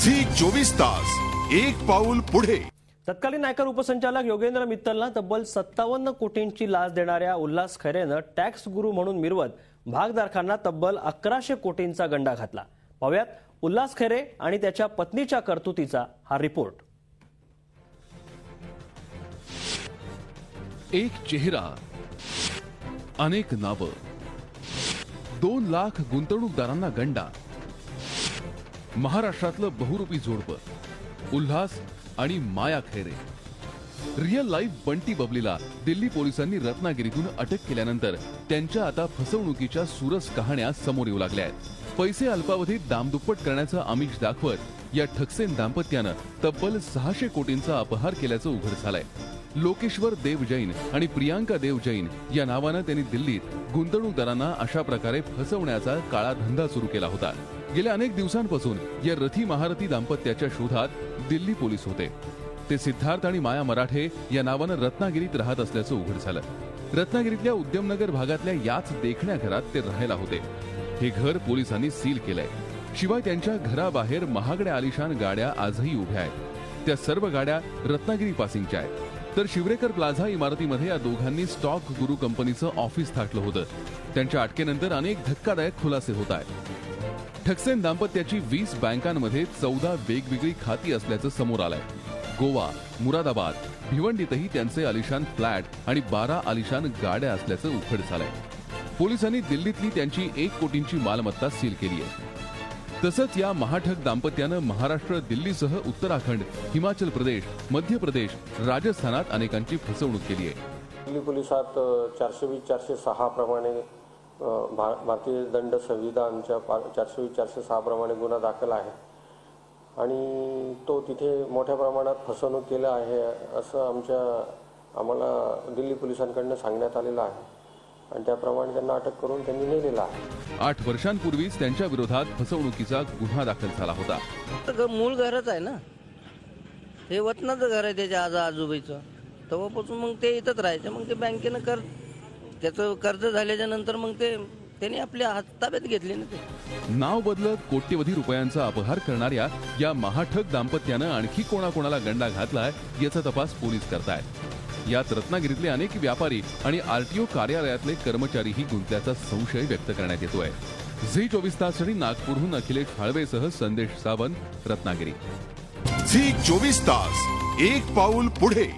Zee 24 तास एक पाऊल पुढे। तत्कालीन आयकर उपसंचालक योगेंद्र मित्तलला तब्बल 57 कोटींची लाच देणाऱ्या उल्हास खैरेनं टॅक्स गुरु म्हणून मिरवत भागधारकांना तब्बल 1100 कोटींचा गंडा घातला। पाहुयात उल्हास खैरे आणि त्याच्या पत्नीच्या कर्तुतीचा हा रिपोर्ट। एक चेहरा, अनेक नावं, 2 लाख गुंतवणूकदारांना गंडा। महाराष्ट्रातलं बहुरूपी जोडपं उल्हास आणि माया खैरे। रियल लाईफ बंटी बबलीला दिल्ली पोलिसांनी रत्नागिरीतून अटक केल्यानंतर त्यांच्या आता फसवणुकीच्या सुरस कहाण्या समोर येऊ लागल्या आहेत। पैसे अल्पावधीत दामदुप्पट करण्याचं आमिष दाखवत या ठकसेन दाम्पत्यानं तब्बल 600 कोटींचा अपहार केल्याचं उघड झालंय। लोकेश्वर देव जैन आणि प्रियांका देव जैन या नावानं त्यांनी दिल्लीत गुंतवणूकदारांना अशा प्रकारे फसवण्याचा काळा धंदा सुरू केला होता। गेल्या अनेक दिवसांपासून या रथी महारथी दाम्पत्याच्या शोधात दिल्ली पोलीस होते। ते सिद्धार्थ आणि माया मराठे या नावानं रत्नागिरीत राहत असल्याचं उघड झालं। रत्नागिरीतल्या उद्यमनगर भागातल्या याच देखण्या घरात ते राहायला होते। हे घर पोलिसांनी सील केलंय। शिवाय त्यांच्या घराबाहेर महागड्या आलिशान गाड्या आजही उभ्या आहेत। त्या सर्व गाड्या रत्नागिरी पासिंगच्या आहेत। तर शिवरेकर प्लाझा इमारतीमध्ये या दोघांनी स्टॉक गुरु कंपनीचं ऑफिस थाटलं होतं। त्यांच्या अटकेनंतर अनेक धक्कादायक खुलासे होत आहेत। ठकसेन दाम्पत्याची 20 बँकांमध्ये 14 वेगवेगळी खाती असल्याचं समोर आलंय। गोवा, मुरादाबाद, भिवंडीतही त्यांचे आलिशान फ्लॅट आणि 12 आलिशान गाड्या असल्याचं उघड झालंय। पोलिसांनी दिल्लीतली त्यांची 1 कोटींची मालमत्ता सील केली आहे। तसंच या महाठग दाम्पत्यानं महाराष्ट्र, दिल्लीसह उत्तराखंड, हिमाचल प्रदेश, मध्य प्रदेश, राजस्थानात अनेकांची फसवणूक केली आहे। दिल्ली पोलिसात 420-406 प्रमाणे भारतीय दंड संविधानच्या 420-406 प्रमाणे गुन्हा दाखल आहे आणि तो तिथे मोठ्या प्रमाणात फसवणूक केलं आहे असं आम्हाला दिल्ली पोलिसांकडून सांगण्यात आलेलं आहे आणि त्याप्रमाणे त्यांना अटक करून त्यांनी नेलेला आहे। 8 वर्षांपूर्वीच त्यांच्या विरोधात फसवणुकीचा गुन्हा दाखल झाला होता। मूळ घरच आहे ना, हे वतनाचं घर आहे त्याच्या आजोबाईचं, तेव्हापासून मग ते इथंच राहायचे। मग ते बँकेनं त्याचं कर्ज झाल्याच्या नंतर मग त्यांनी आपल्या ताब्यात घेतले ना। ते नाव बदलत कोट्यवधी रुपयांचा अपहार करणाऱ्या या महाठग दाम्पत्यानं आणखी कोणाकोणाला गंडा घातलाय याचा तपास पोलीस करतायत। यात रत्नागिरीतले अनेक व्यापारी आणि आरटीओ कार्यालयातले कर्मचारीही गुंतल्याचा संशय व्यक्त करण्यात येतोय। झी 24 ताससाठी नागपूरहून अखिलेश फाळवेसह संदेश सावंत, रत्नागिरी। झी 24 तास एक पाऊल पुढे।